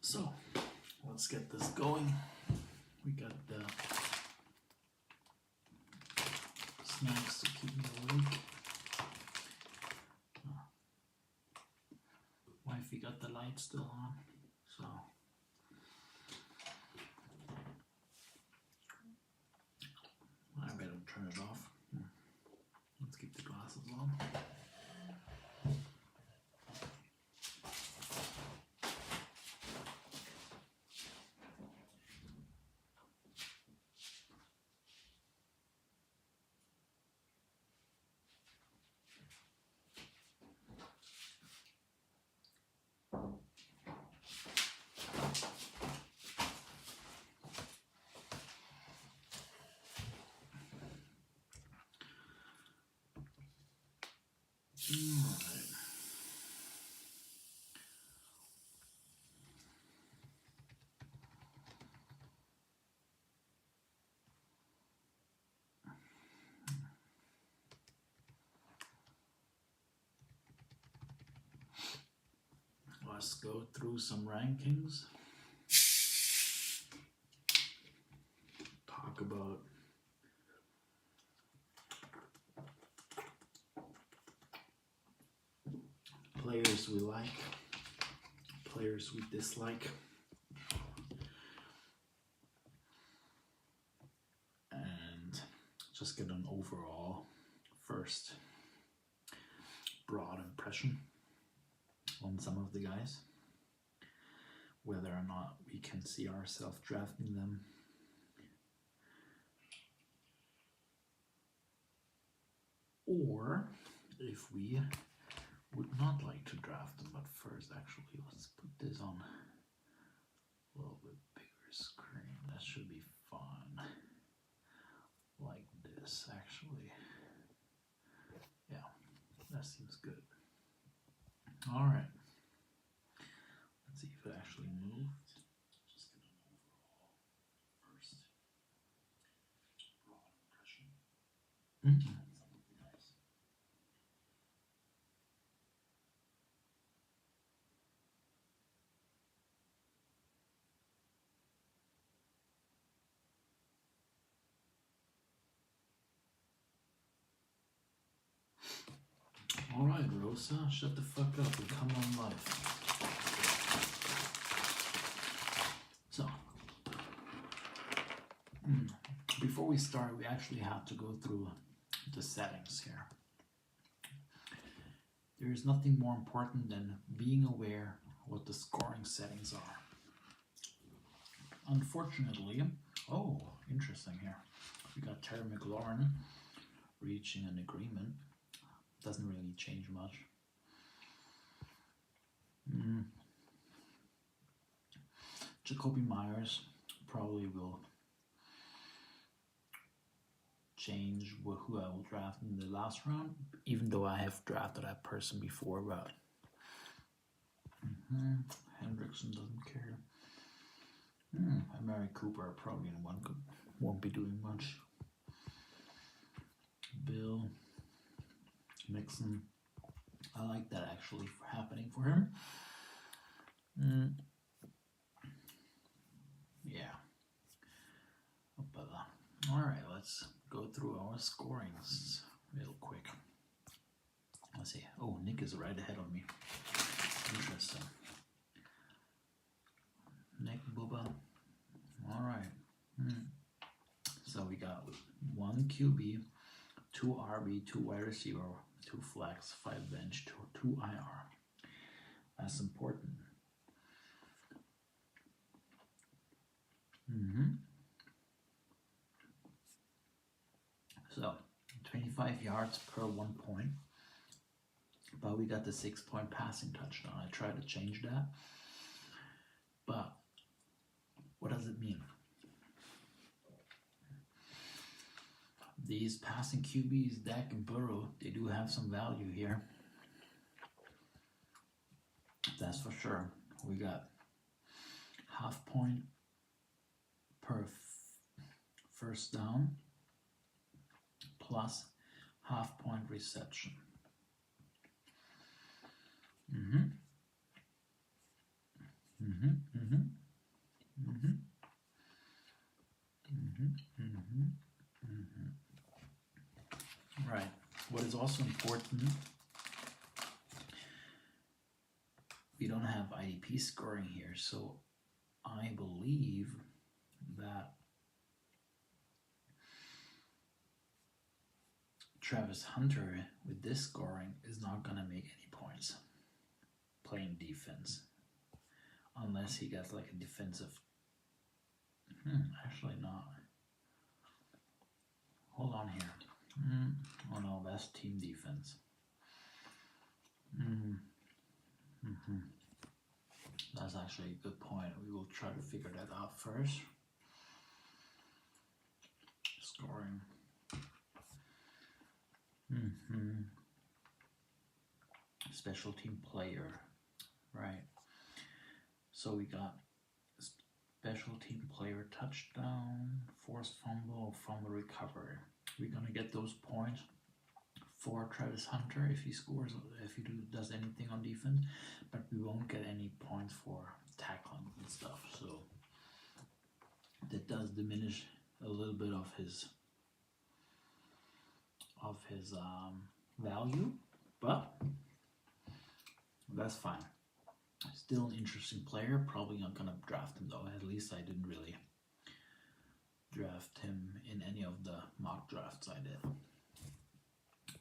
So let's get this going. We got the snacks to keep me awake. Wifey got the light still on, so I better turn it off. Let's keep the glasses on. Let's go through some rankings. Talk about players we like, players we dislike, and just get an overall first broad impression on some of the guys, whether or not we can see ourselves drafting them, or if we would not like to draft them. But first, actually, let's put this on a little bit bigger screen. That should be fun. Like this, actually. Yeah, that seems good. All right. Let's see if it actually moved. Just get an overall first broad impression. All right, Rosa, shut the fuck up and come on live. So, before we start, we actually have to go through the settings here. There is nothing more important than being aware what the scoring settings are. Unfortunately, oh, interesting here. We got Terry McLaurin reaching an agreement. Doesn't really change much. Jacoby Myers probably will change who I will draft in the last round, even though I have drafted that person before, but Hendrickson doesn't care. Amari Cooper probably in one won't be doing much. Bill Mixon, I like that actually happening for him. Yeah. All right, let's go through our scorings real quick. Let's see. Oh, Nick is right ahead of me. Interesting. Nick Bubba. All right. So we got 1 QB, 2 RB, 2 wide receiver, 2 flex, 5 bench, 2 IR. That's important. So 25 yards per 1 point, but we got the 6-point passing touchdown. I tried to change that, but what does it mean? These passing QBs, Dak and Burrow, they do have some value here. That's for sure. We got 0.5 point per first down plus 0.5 point reception. Mm-hmm, mm-hmm, mm-hmm, mm-hmm, mm-hmm, mm-hmm. Right. What is also important, we don't have IDP scoring here, so I believe that Travis Hunter with this scoring is not going to make any points playing defense unless he gets like a defensive. Actually not. Hold on here. Oh no, that's team defense. That's actually a good point. We will try to figure that out first. Scoring. Special team player. Right. So we got special team player touchdown, forced fumble, fumble recovery. We're gonna get those points for Travis Hunter if he scores, if he does anything on defense, but we won't get any points for tackling and stuff. So that does diminish a little bit of his value, but that's fine. Still an interesting player. Probably not gonna draft him though. At least I didn't really draft him in any of the mock drafts I did.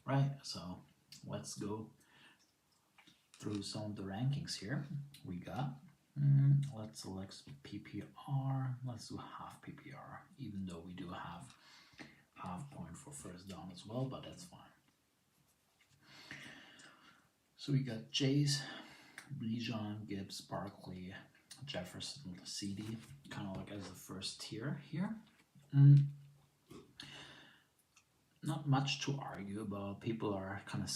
Right, so let's go through some of the rankings here. We got, let's select PPR. Let's do half PPR, even though we do have half point for first down as well, but that's fine. So we got Chase, Bijan, Gibbs, Barkley, Jefferson, CD, kind of like as the first tier here. Not much to argue about. People are kind of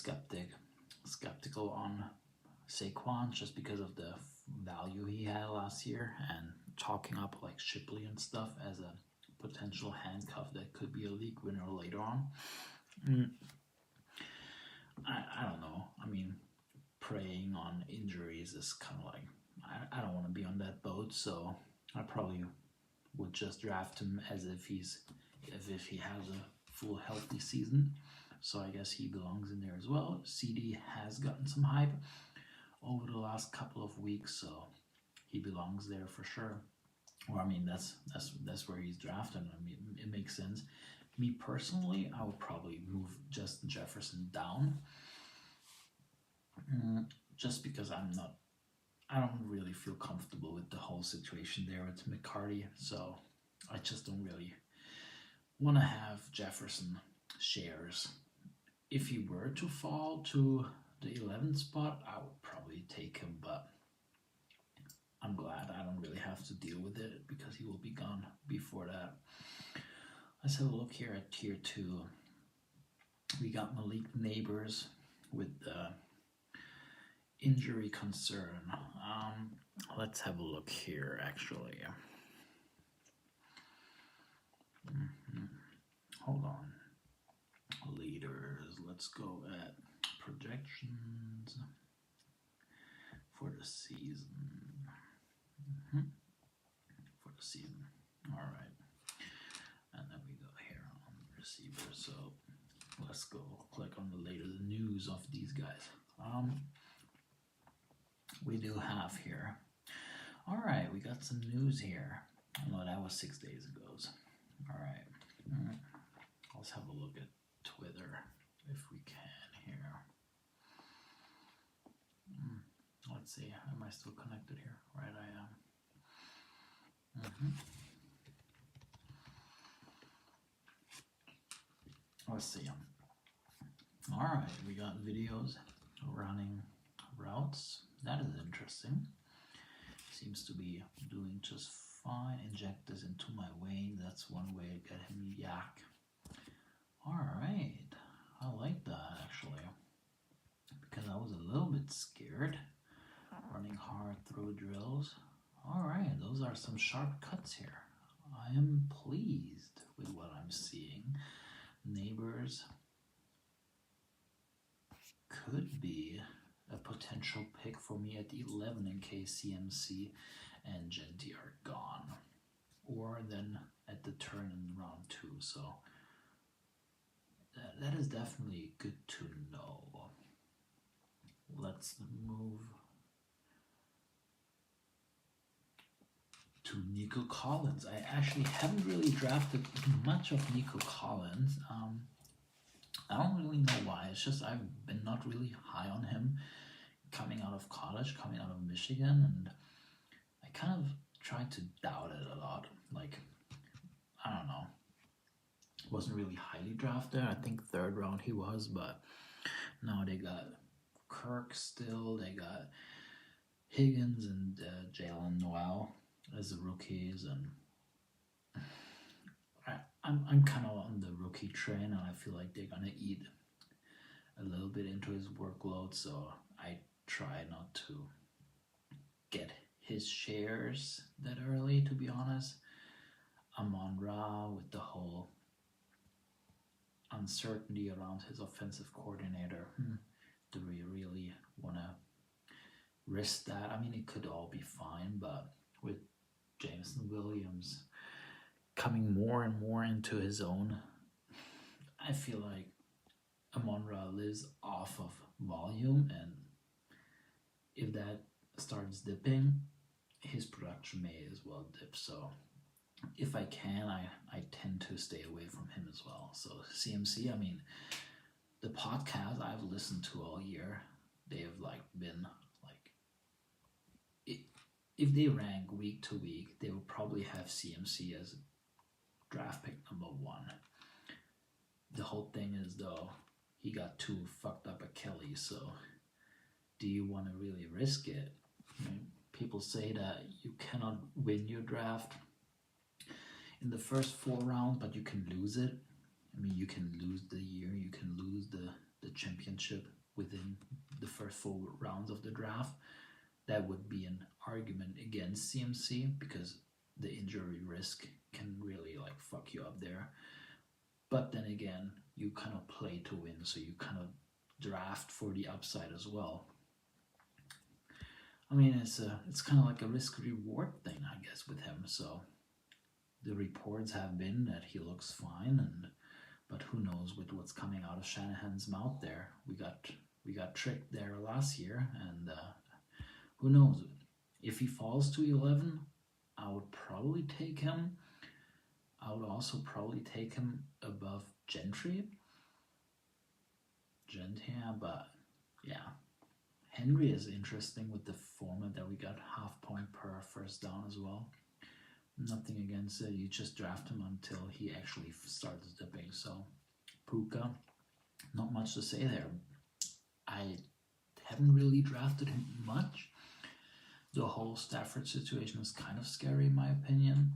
skeptical on Saquon just because of the value he had last year and talking up like Shipley and stuff as a potential handcuff that could be a league winner later on. I don't know. I mean, preying on injuries is kind of like, I don't want to be on that boat, so I probably would just draft him as if he has a full healthy season. So I guess he belongs in there as well. CD has gotten some hype over the last couple of weeks, so he belongs there for sure. Or I mean, that's where he's drafted. I mean, it makes sense. Me personally, I would probably move Justin Jefferson down, just because I don't really feel comfortable with the whole situation there with McCarty. So I just don't really want to have Jefferson shares. If he were to fall to the 11th spot, I would probably take him, but I'm glad I don't really have to deal with it because he will be gone before that. Let's have a look here at tier 2. We got Malik Neighbors with the injury concern. Let's have a look here actually. Hold on. Leaders. Let's go at projections for the season. For the season. All right. And then we go here on receivers. So let's go click on the latest news of these guys. We do have here. All right, we got some news here. Oh, that was 6 days ago. All right. Let's have a look at Twitter if we can here. Let's see. Am I still connected here? Right, I am. Let's see. All right, we got videos running routes. That is interesting. Seems to be doing just fine. Inject this into my vein. That's one way to get him yak. All right, I like that actually, because I was a little bit scared running hard through drills. All right, those are some sharp cuts here. I am pleased with what I'm seeing. Neighbors could be a potential pick for me at 11 in case CMC and Genty are gone, or then at the turn in round 2. So that is definitely good to know. Let's move to Nico Collins. I actually haven't really drafted much of Nico Collins. I don't really know why. It's just I've been not really high on him coming out of college, coming out of Michigan, and I kind of tried to doubt it a lot. Like, I don't know. Wasn't really highly drafted. I think 3rd round he was, but now they got Kirk still. They got Higgins and Jalen Noel as the rookies, and I'm kind of on the rookie train, and I feel like they're gonna eat a little bit into his workload, so I try not to get his shares that early, to be honest. Amon-Ra, with the whole uncertainty around his offensive coordinator, do we really want to risk that? I mean, it could all be fine, but with Jameson Williams coming more and more into his own, I feel like Amon-Ra lives off of volume, and if that starts dipping, his production may as well dip. So if I can, I tend to stay away from him as well. So CMC, I mean, the podcast I've listened to all year, they have been if they rank week to week, they will probably have CMC as draft pick number 1. The whole thing is, though, he got 2 fucked up Achilles, so do you want to really risk it? I mean, people say that you cannot win your draft in the first 4 rounds, but you can lose it. I mean, you can lose the year, you can lose the championship within the first 4 rounds of the draft. That would be an argument against CMC, because the injury risk can really fuck you up there. But then again, you kind of play to win, so you kind of draft for the upside as well. I mean, it's kind of like a risk-reward thing, I guess, with him. So the reports have been that he looks fine, but who knows with what's coming out of Shanahan's mouth there. We got tricked there last year, and who knows? If he falls to 11, I would probably take him. I would also probably take him above Gentry. But yeah. Henry is interesting with the format that we got half point per first down as well. Nothing against it. You just draft him until he actually starts dipping. So Puka, not much to say there. I haven't really drafted him much. The whole Stafford situation is kind of scary in my opinion.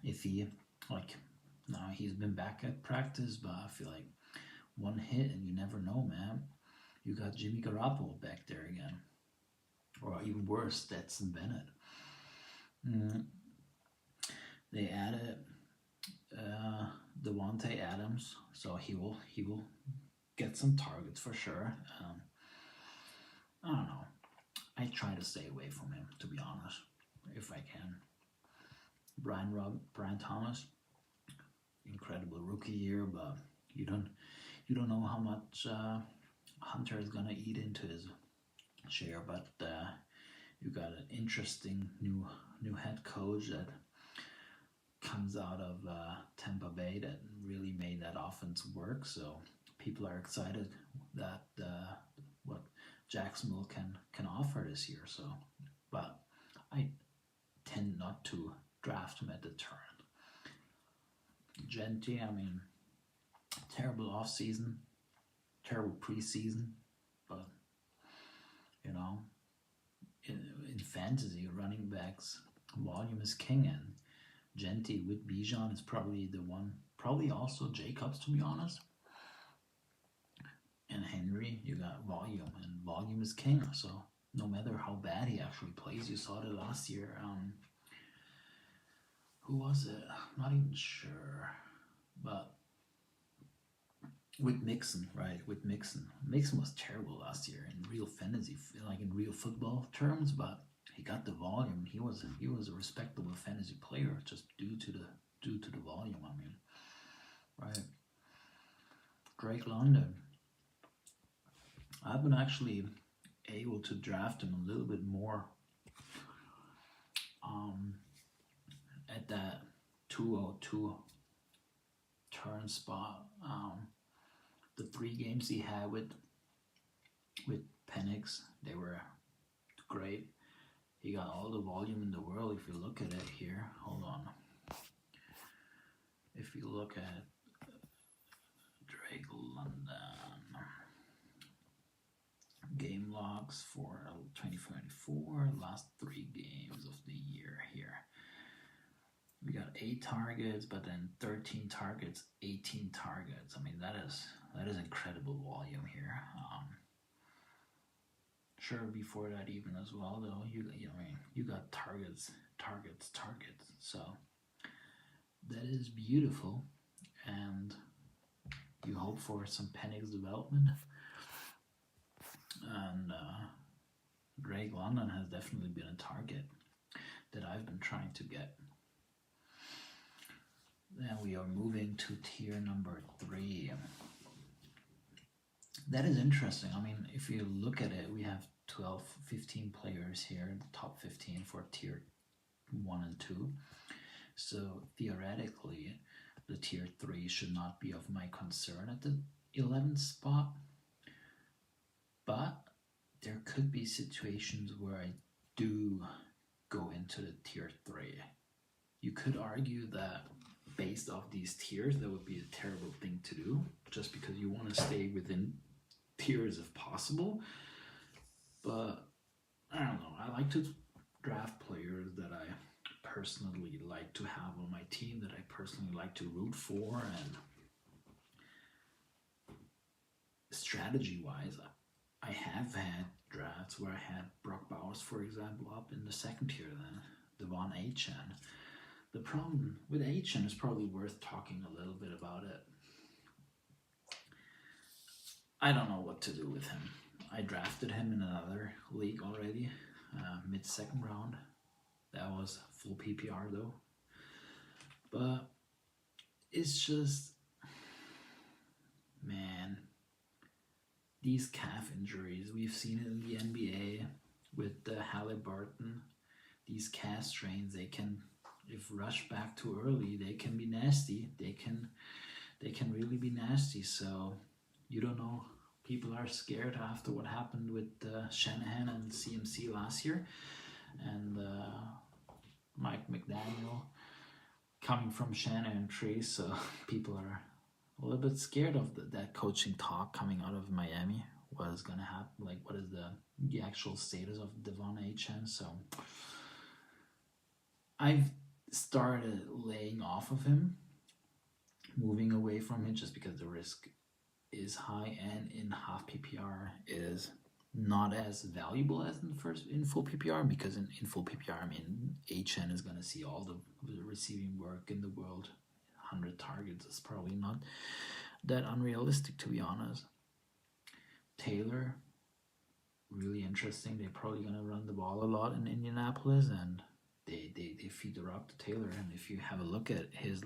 If he, now he's been back at practice, but I feel like one hit and you never know, man. You got Jimmy Garoppolo back there again. Or even worse, Stetson Bennett. They added Devontae Adams, so he will get some targets for sure. I don't know. I try to stay away from him, to be honest, if I can. Brian Thomas, incredible rookie year, but you don't know how much Hunter is gonna eat into his share. But you got an interesting new head coach that comes out of Tampa Bay that really made that offense work. So people are excited that what Jacksonville can offer this year. So, but I tend not to draft him at the turn. Genty, I mean, terrible off season, terrible preseason, but in fantasy, running backs volume is king, and Genty with Bijan is probably the one. Probably also Jacobs, to be honest. And Henry, you got volume, and volume is king. So no matter how bad he actually plays, you saw it last year. Who was it? I'm not even sure. But with Mixon, right? With Mixon was terrible last year in real fantasy, like in real football terms, but he got the volume. He was a respectable fantasy player just due to the volume. I mean, right? Drake London. I've been actually able to draft him a little bit more um, at that 202 turn spot. The 3 games he had with Penix, they were great. He got all the volume in the world. If you look at it here, hold on. If you look at Drake London game logs for 2024, last 3 games of the year here. We got 8 targets, but then 13 targets, 18 targets. I mean, that is incredible volume here. Sure, before that even as well, though, you got targets. So that is beautiful, and you hope for some Penix development. And Drake London has definitely been a target that I've been trying to get. Then we are moving to tier number 3. That is interesting. I mean, if you look at it, we have 12, 15 players here, the top 15 for tier 1 and 2. So theoretically, the tier 3 should not be of my concern at the 11th spot. But there could be situations where I do go into the tier 3. You could argue that based off these tiers, that would be a terrible thing to do, just because you want to stay within tiers if possible. But I don't know. I like to draft players that I personally like to have on my team, that I personally like to root for, and strategy-wise, I have had drafts where I had Brock Bowers, for example, up in the second tier, then Devon Achane. The problem with Achane is probably worth talking a little bit about it. I don't know what to do with him. I drafted him in another league already, mid-second round. That was full PPR though. But it's just, man, these calf injuries, we've seen it in the NBA with the Halliburton. These calf strains, they can, if rushed back too early, they can be nasty. They can really be nasty. So you don't know. People are scared after what happened with Shanahan and CMC last year, and Mike McDaniel coming from Shanahan tree. So people are a little bit scared of that coaching talk coming out of Miami. What is going to happen? Like, what is the actual status of Devon Achane? So I've started laying off of him, moving away from him, just because the risk is high, and in half PPR is not as valuable as in full PPR, because in full PPR, I mean, Achane is going to see all the receiving work in the world. 100 targets is probably not that unrealistic, to be honest. Taylor, really interesting. They're probably going to run the ball a lot in Indianapolis, and they feed the rock to Taylor. And if you have a look at his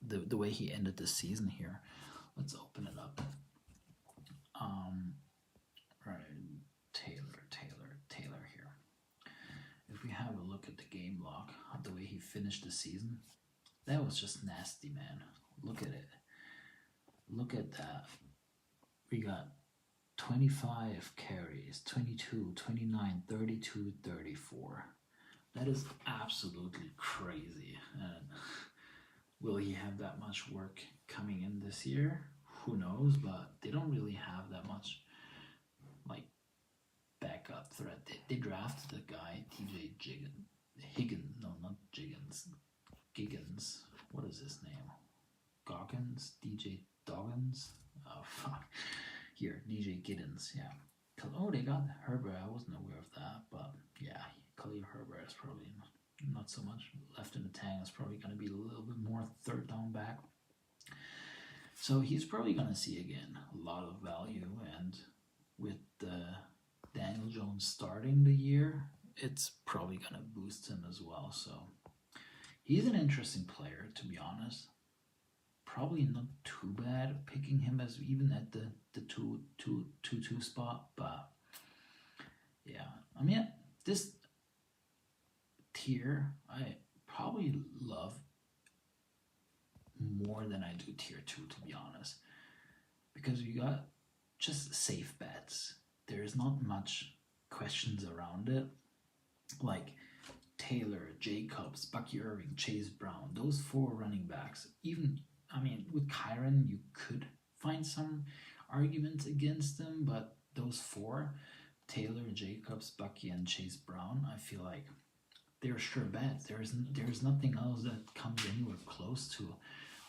the way he ended the season here, let's open it up. Right, Taylor here. If we have a look at the game log, the way he finished the season, that was just nasty, man. Look at it. Look at that. We got 25 carries, 22, 29, 32, 34. That is absolutely crazy. And will he have that much work coming in this year? Who knows? But they don't really have that much like backup threat. They drafted the guy TJ Higgins. No, not Giggins. What is his name? Goggins? DJ Doggins? Oh fuck. Here, DJ Giddens. Yeah. Oh, they got Herbert. I wasn't aware of that, but yeah, Khalil Herbert is probably not so much left in the tank. It's probably going to be a little bit more third down back. So he's probably going to see again a lot of value, and with Daniel Jones starting the year, it's probably going to boost him as well. So he's an interesting player, to be honest. Probably not too bad picking him as even at the 2 spot, but yeah, I mean, this tier I probably love more than I do tier 2, to be honest, because you got just safe bets. There's not much questions around it, like Taylor, Jacobs, Bucky Irving, Chase Brown, those 4 running backs. Even, I mean, with Kyren you could find some arguments against them, but those 4, Taylor, Jacobs, Bucky, and Chase Brown, I feel like they're sure bets. There's nothing else that comes anywhere close to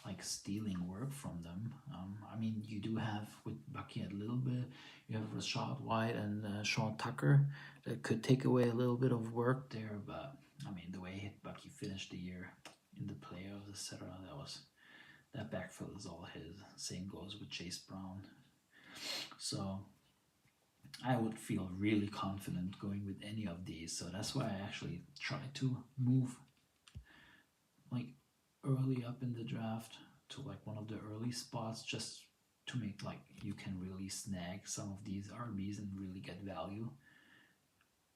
like stealing work from them. I mean, you do have with Bucky a little bit. You have Rashad White and Sean Tucker that could take away a little bit of work there. But I mean, the way Bucky finished the year in the playoffs, etc., that backfield is all his. Same goes with Chase Brown. So I would feel really confident going with any of these. So that's why I actually try to move like early up in the draft to like one of the early spots, just to make like you can really snag some of these RBs and really get value,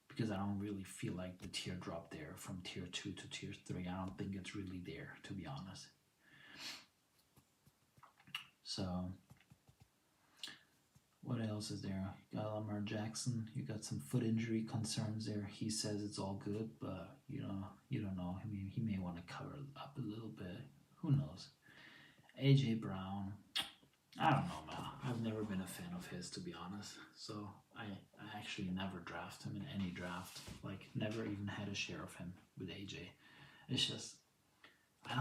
because I don't really feel like the tier drop there from tier 2 to tier 3. I don't think it's really there, to be honest. So what else is there? You got Lamar Jackson. You got some foot injury concerns there. He says it's all good, but you don't know. I mean, he may want to cover up a little bit. Who knows? AJ Brown. I don't know, man. I've never been a fan of his, to be honest. So I actually never draft him in any draft. Like, never even had a share of him with AJ. It's just I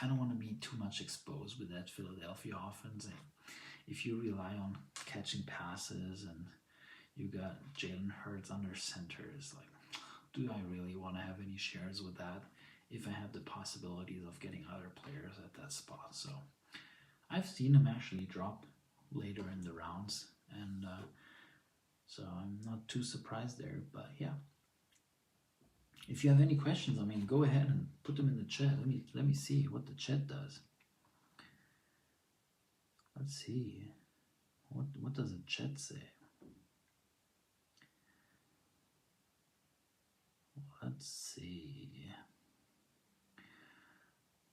don't want to be too much exposed with that Philadelphia offense. If you rely on catching passes and you got Jalen Hurts under center, it's like, do I really want to have any shares with that if I have the possibilities of getting other players at that spot? So I've seen him actually drop later in the rounds, and so I'm not too surprised there. But yeah, if you have any questions, I mean, go ahead and put them in the chat. Let me see what the chat does. Let's see. What does the chat say? Let's see.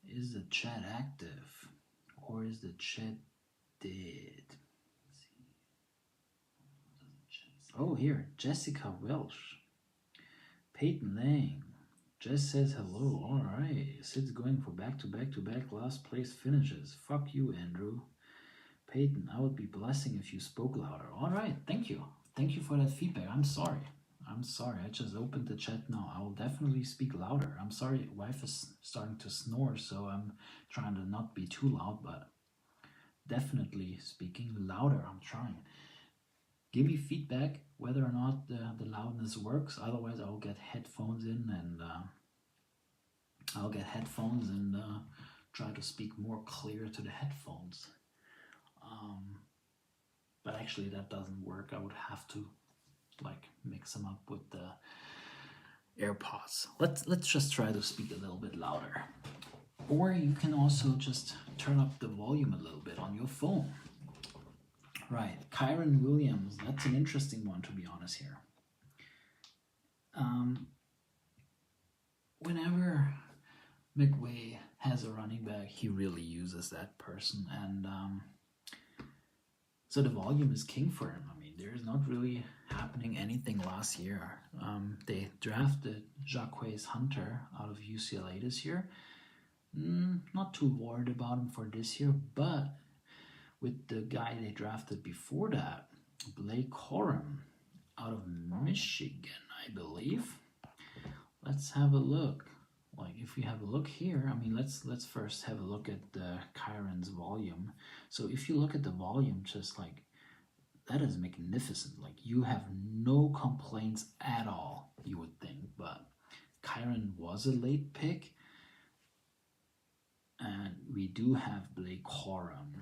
Is the chat active or is the chat dead? Let's see. Oh, here, Jessica Welsh, Peyton Lang. Jess says hello. All right. Sid's going for back-to-back last place finishes. Fuck you, Andrew. Peyton, I would be blessing if you spoke louder. All right. Thank you. Thank you for that feedback. I'm sorry. I just opened the chat now. I will definitely speak louder. I'm sorry. Wife is starting to snore, so I'm trying to not be too loud, but definitely speaking louder. I'm trying. Give me feedback whether or not the loudness works. Otherwise, I'll get headphones in and try to speak more clear to the headphones. But actually, that doesn't work. I would have to like mix them up with the AirPods. Let's just try to speak a little bit louder. Or you can also just turn up the volume a little bit on your phone. Right, Kyren Williams, that's an interesting one, to be honest here. Whenever McVay has a running back, he really uses that person, and so the volume is king for him. I mean, there's not really happening anything last year. They drafted Jacquez Hunter out of UCLA this year. Not too worried about him for this year, but with the guy they drafted before that, Blake Corum out of Michigan, I believe. Let's have a look. Like, if we have a look here, I mean, let's first have a look at the Kyren's volume. So if you look at the volume, just like, that is magnificent. Like, you have no complaints at all, you would think. But Kyren was a late pick, and we do have Blake Corum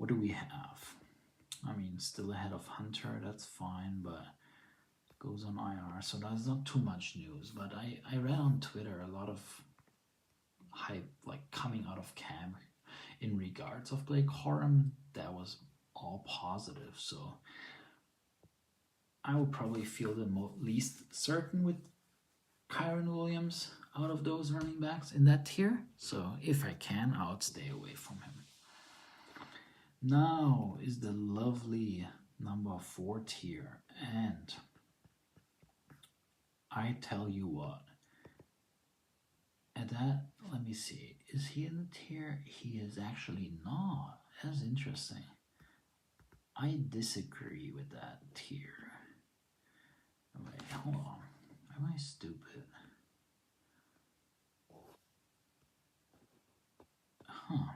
What do we have? I mean, still ahead of Hunter, that's fine, but goes on IR, so that's not too much news. But I read on Twitter a lot of hype, like coming out of camp in regards of Blake Corum, that was all positive. So I would probably feel the least certain with Kyren Williams out of those running backs in that tier. So if I can, I would stay away from him. Now is the lovely number 4 tier, and I tell you what, at that, let me see, is he in the tier? He is actually not. That's interesting. I disagree with that tier. Wait, hold on. Am I stupid? Huh.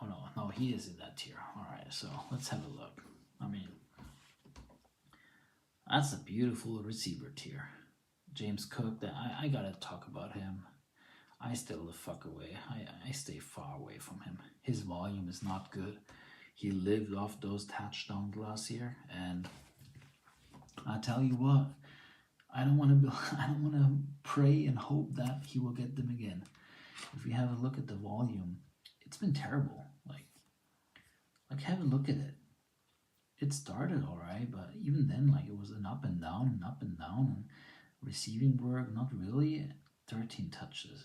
Oh no, he is in that tier. Alright, so let's have a look. I mean, that's a beautiful receiver tier. James Cook, that I gotta talk about him. I stay the fuck away. I stay far away from him. His volume is not good. He lived off those touchdowns last year, and I tell you what, I don't want to pray and hope that he will get them again. If we have a look at the volume, it's been terrible. Like have a look at it. It started all right, but even then, like, it was an up and down, and receiving work, not really. 13 touches.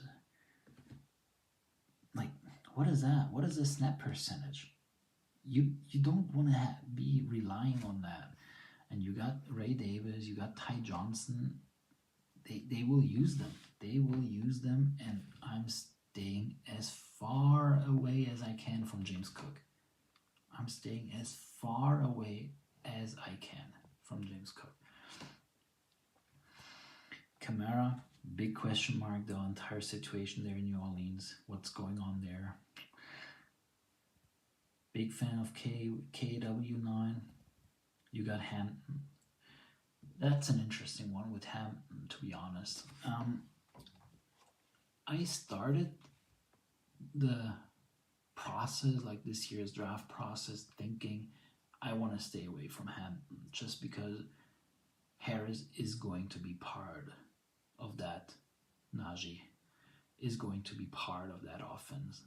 Like, what is that? What is the snap percentage? You don't want to be relying on that. And you got Ray Davis, you got Ty Johnson. They will use them. They will use them, and I'm staying as far away as I can from James Cook. I'm staying as far away as I can from James Cook. Kamara, big question mark, the entire situation there in New Orleans. What's going on there? Big fan of KW9. You got Hampton. That's an interesting one with Hampton, to be honest. I started the process, like this year's draft process, thinking I want to stay away from Hampton just because Harris is going to be part of that. Najee is going to be part of that offense.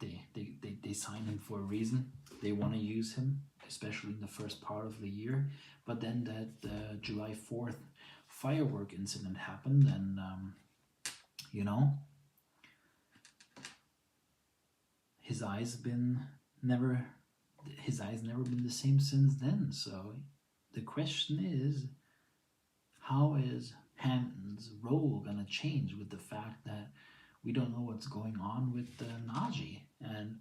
They signed him for a reason. They want to use him, especially in the first part of the year. But then that July 4th firework incident happened, and his eyes never been the same since then. So the question is, how is Hampton's role gonna change with the fact that we don't know what's going on with Najee? And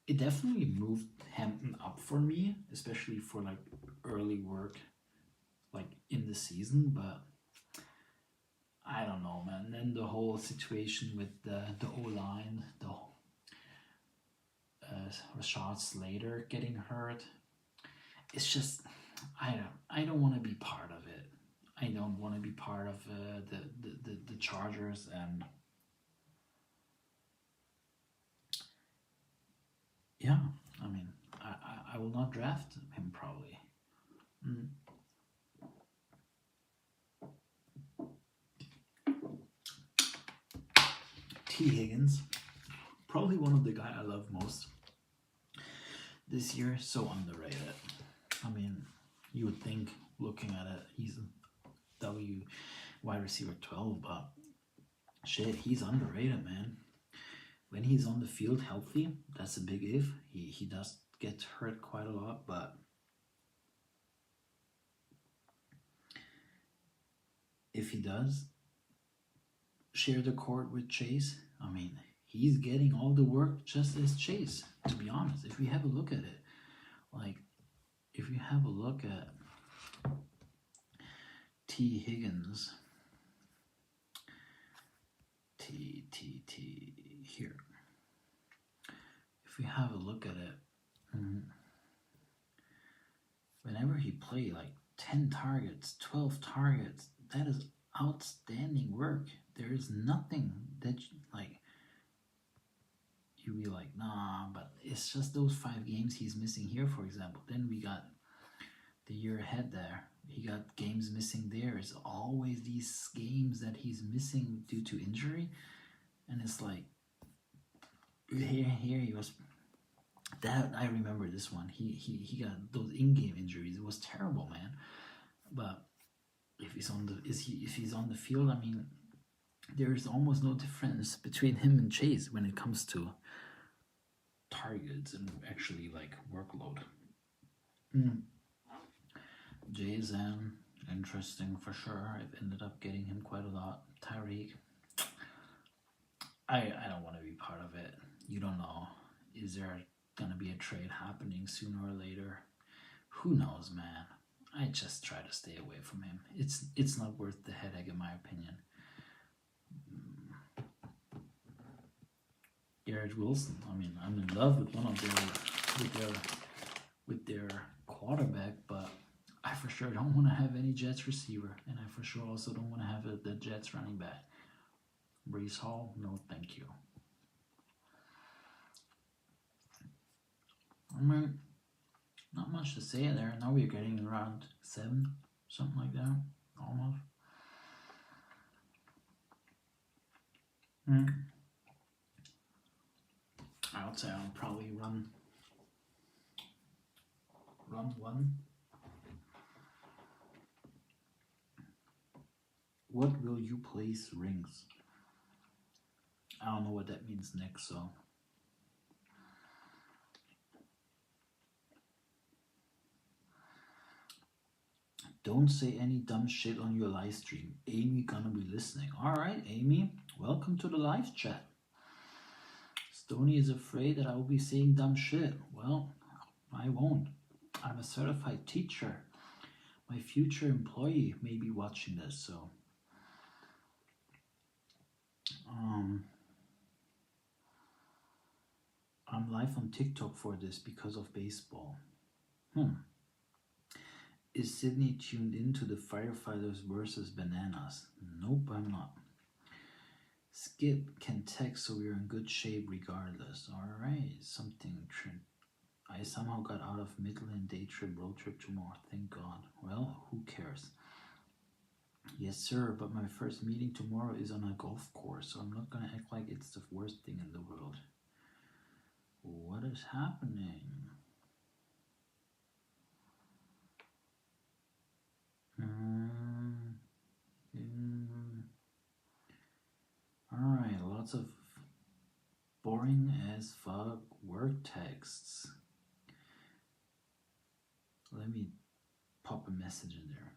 it definitely moved Hampton up for me, especially for like early work, like in the season. But I don't know, man. And then the whole situation with the O-line, the Rashad Slater getting hurt. It's just, I don't want to be part of it. I don't want to be part of the Chargers, and yeah, I mean, I will not draft him probably. T. Higgins, probably one of the guy I love most this year. So underrated. I mean, you would think, looking at it, he's a wide receiver 12, but shit, he's underrated, man. When he's on the field healthy, that's a big if. He does get hurt quite a lot, but if he does share the court with Chase, I mean, he's getting all the work just as Chase, to be honest. If we have a look at it, like, if you have a look at T. Higgins, T here. If we have a look at it, whenever he played, like 10 targets, 12 targets, that is outstanding work. There is nothing that, like, you'd be like, nah, but it's just those 5 games he's missing here, for example. Then we got the year ahead there. He got games missing there. It's always these games that he's missing due to injury. And it's like, here he was. That I remember this one. He got those in-game injuries. It was terrible, man. But if he's on the field, I mean, there's almost no difference between him and Chase when it comes to targets and actually like workload. Jason, interesting for sure. I've ended up getting him quite a lot. Tyreek, I don't want to be part of it. You don't know. Is there gonna be a trade happening sooner or later? Who knows, man. I just try to stay away from him. It's not worth the headache, in my opinion. Garrett Wilson. I mean, I'm in love with one of their quarterback, but I for sure don't want to have any Jets receiver, and I for sure also don't want to have the Jets running back. Breece Hall, no thank you. I mean, not much to say there. Now we're getting around 7, something like that, almost. I would say I'll probably run 1. What will you place rings? I don't know what that means next, so. Don't say any dumb shit on your live stream. Amy gonna be listening. Alright, Amy, welcome to the live chat. Stoney is afraid that I will be saying dumb shit. Well, I won't. I'm a certified teacher. My future employee may be watching this, so. I'm live on TikTok for this because of baseball. Is Sydney tuned into the Firefighters versus Bananas? Nope, I'm not. Skip can text, so we're in good shape regardless. Alright, something. I somehow got out of Midland day trip, road trip tomorrow. Thank God. Well, who cares? Yes, sir, but my first meeting tomorrow is on a golf course, so I'm not gonna act like it's the worst thing in the world. What is happening? Alright, lots of boring as fuck work texts. Let me pop a message in there.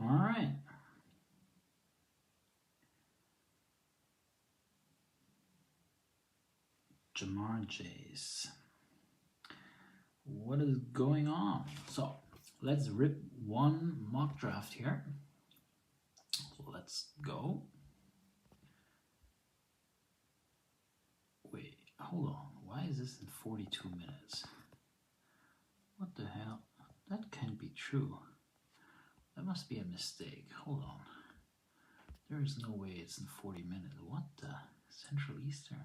Alright. Jamar Chase. What is going on? So let's rip one mock draft here. So let's go. Wait, hold on. Why is this in 42 minutes? What the hell? That can't be true. That must be a mistake. Hold on. There is no way it's in 40 minutes. What the? Central Eastern?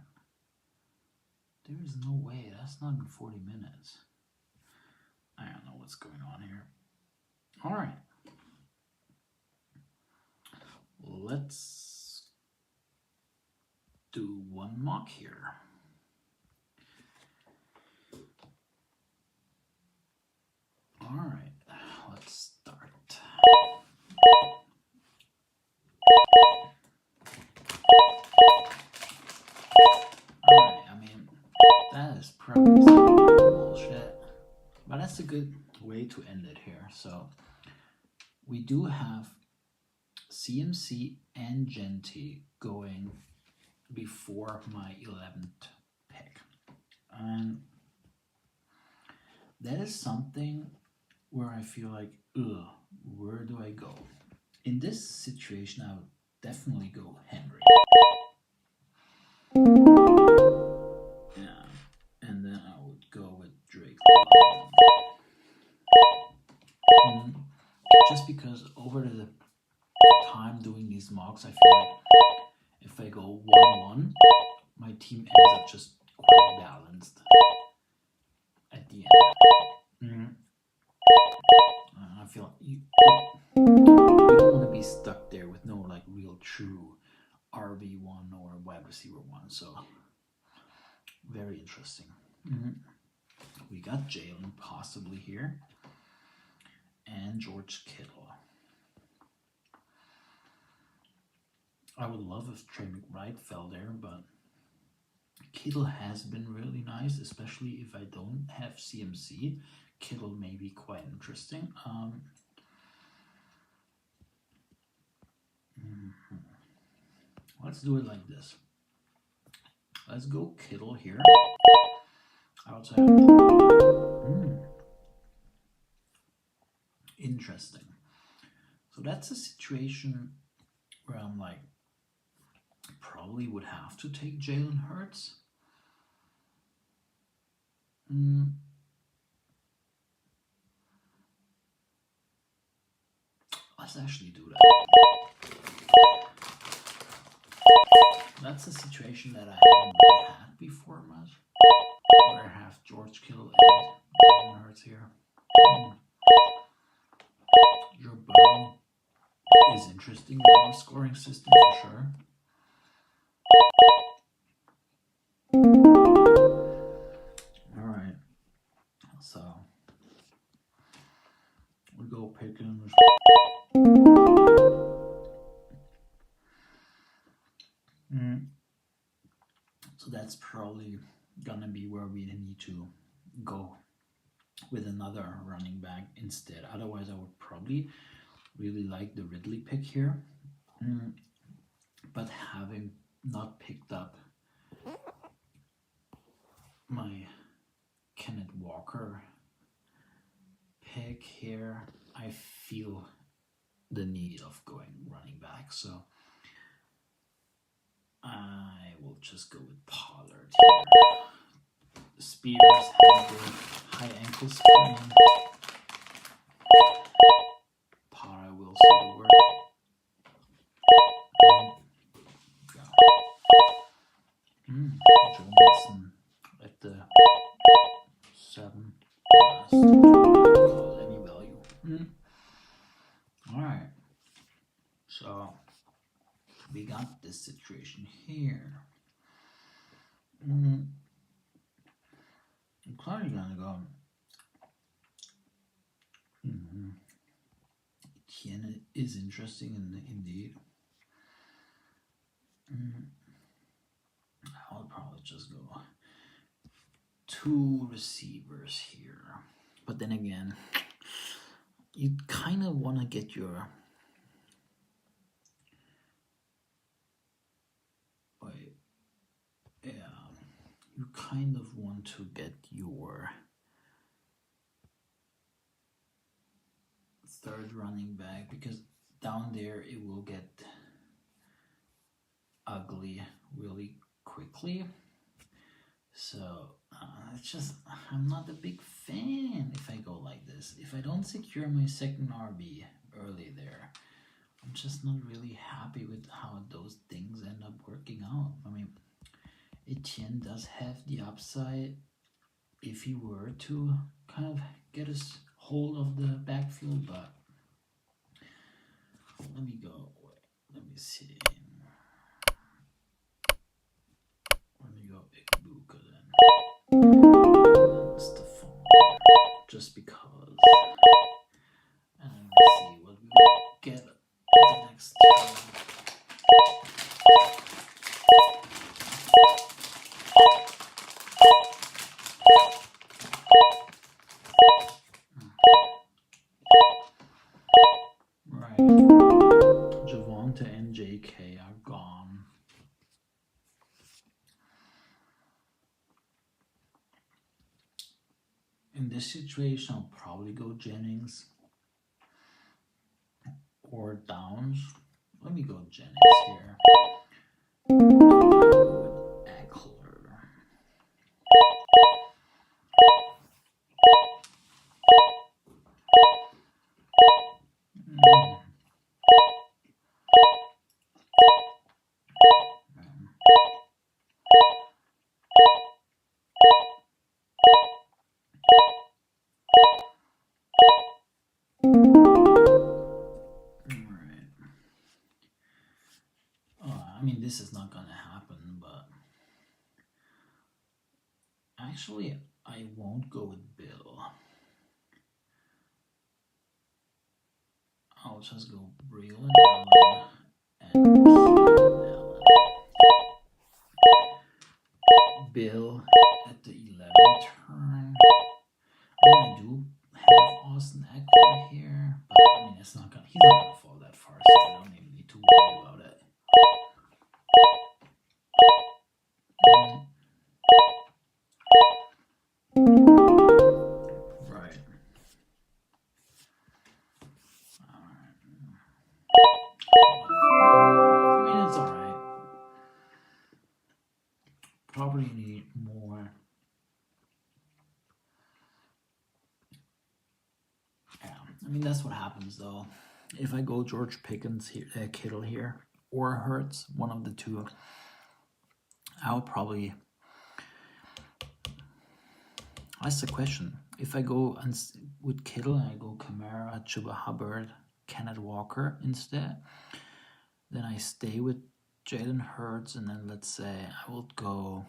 There is no way. That's not in 40 minutes. I don't know what's going on here. All right. Let's do one mock here. All right. Let's start. Alright, I mean, that is probably some bullshit. But that's a good way to end it here. So, we do have CMC and Genty going before my 11th pick. And that is something where I feel like, where do I go? In this situation, I would definitely go Henry. Yeah, and then mogs, I feel like if I go 1-1, my team ends up just quite balanced at the end. I feel like you don't want to be stuck there with no like real true RB1 or wide receiver 1. So very interesting. We got Jalen possibly here and George Kittle. I would love if Trey McBride fell there, but Kittle has been really nice, especially if I don't have CMC. Kittle may be quite interesting. Let's do it like this. Let's go Kittle here. Outside. Interesting. So that's a situation where I'm like, probably would have to take Jalen Hurts. Let's actually do that. That's a situation that I haven't really had before much, where I have George Kittle and Jalen Hurts here. Joe Burrow is interesting with our scoring system for sure. Alright, so we go Pickens. So that's probably gonna be where we need to go with another running back instead. Otherwise, I would probably really like the Ridley pick here. But having not picked up my Kenneth Walker pick here, I feel the need of going running back. So I will just go with Pollard here. Spears has the high ankle sprain. Pollard will see the work. Joe Mixon at the 7. Call it any value. Alright. So we got this situation here. I'm probably gonna go. Etienne is interesting indeed. I'll probably just go 2 receivers here. But then again, you kind of want to get your you kind of want to get your 3rd running back, because down there it will get ugly really quickly. So it's just, I'm not a big fan if I go like this. If I don't secure my 2nd RB early there, I'm just not really happy with how those things end up working out. I mean, Etienne does have the upside if he were to kind of get his hold of the backfield, but let me go. Let me see. Let me go Igbuka then. Stephon, just because. And let's see what we will get the next turn. Right. Javonte and JK are gone. In this situation, I'll probably go Jennings or Downs. Let me go Jennings here. Eckler. this is not gonna happen, but actually, I won't go with Bill. I'll just go Braylon Allen and Keenan Allen. Bill at the 11th turn. I do have Austin Eckler here, but I mean, he's not gonna fall that far, so I don't even need to worry about it. Right. I mean, it's alright. Probably need more. Yeah, I mean, that's what happens though. If I go George Pickens here, Kittle here, or Hurts, one of the two, I'll probably. That's the question. If I go with Kittle and I go Kamara, Chuba Hubbard, Kenneth Walker instead, then I stay with Jalen Hurts, and then let's say I will go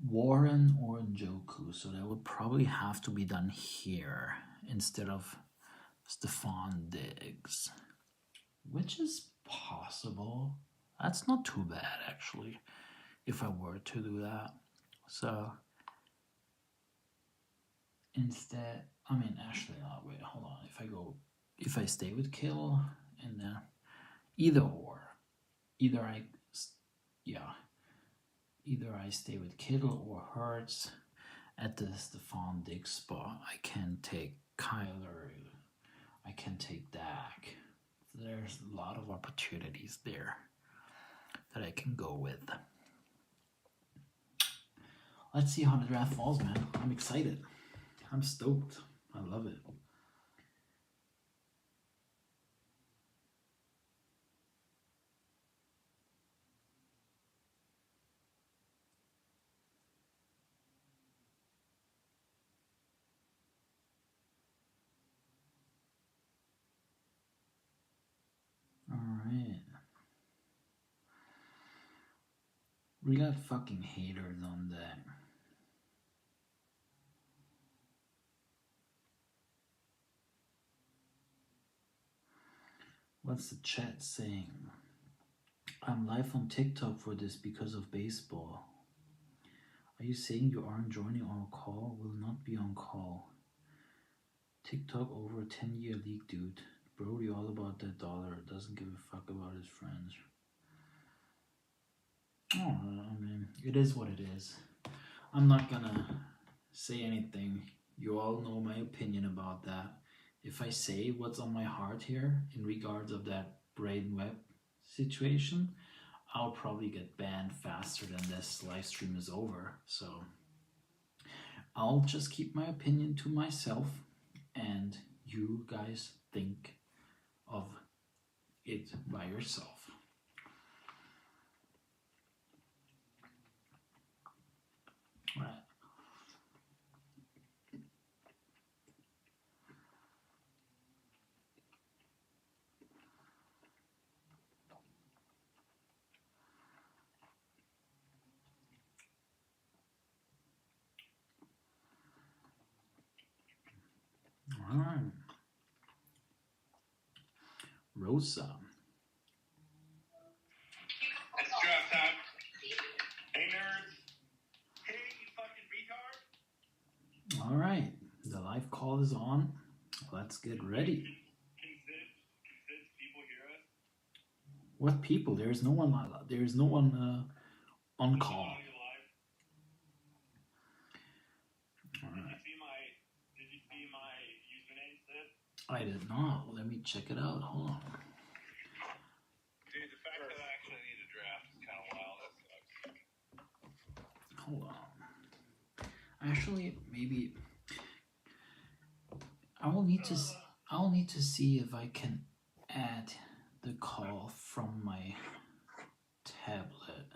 Warren or Njoku. So that would probably have to be done here instead of Stephon Diggs, which is possible. That's not too bad actually, if I were to do that. So instead, I mean, actually, wait, hold on. If I stay with Kittle, and then either I stay with Kittle or Hurts at the Stephon Diggs spot. I can take Kyler, I can take Dak. There's a lot of opportunities there that I can go with. Let's see how the draft falls, man. I'm excited. I'm stoked. I love it. Alright. We got fucking haters on that. What's the chat saying? I'm live on TikTok for this because of baseball. Are you saying you aren't joining our call? Will not be on call. TikTok over a 10-year league, dude. Brody all about that dollar. Doesn't give a fuck about his friends. Oh, I mean, it is what it is. I'm not gonna say anything. You all know my opinion about that. If I say what's on my heart here in regards of that Braden Webb situation, I'll probably get banned faster than this live stream is over. So I'll just keep my opinion to myself, and you guys think of it by yourself. Right. All right. Rosa. It's draft time. Hey, nerds. Hey, you fucking retard. All right. The live call is on. Let's get ready. Can people hear us? What people? There's no one on call. Did you see my username, Sid? I did not. Let me check it out. Hold on. Dude, the fact that I actually need a draft is kind of wild. That sucks. Hold on. Actually, maybe I'll need to see if I can add the call from my tablet.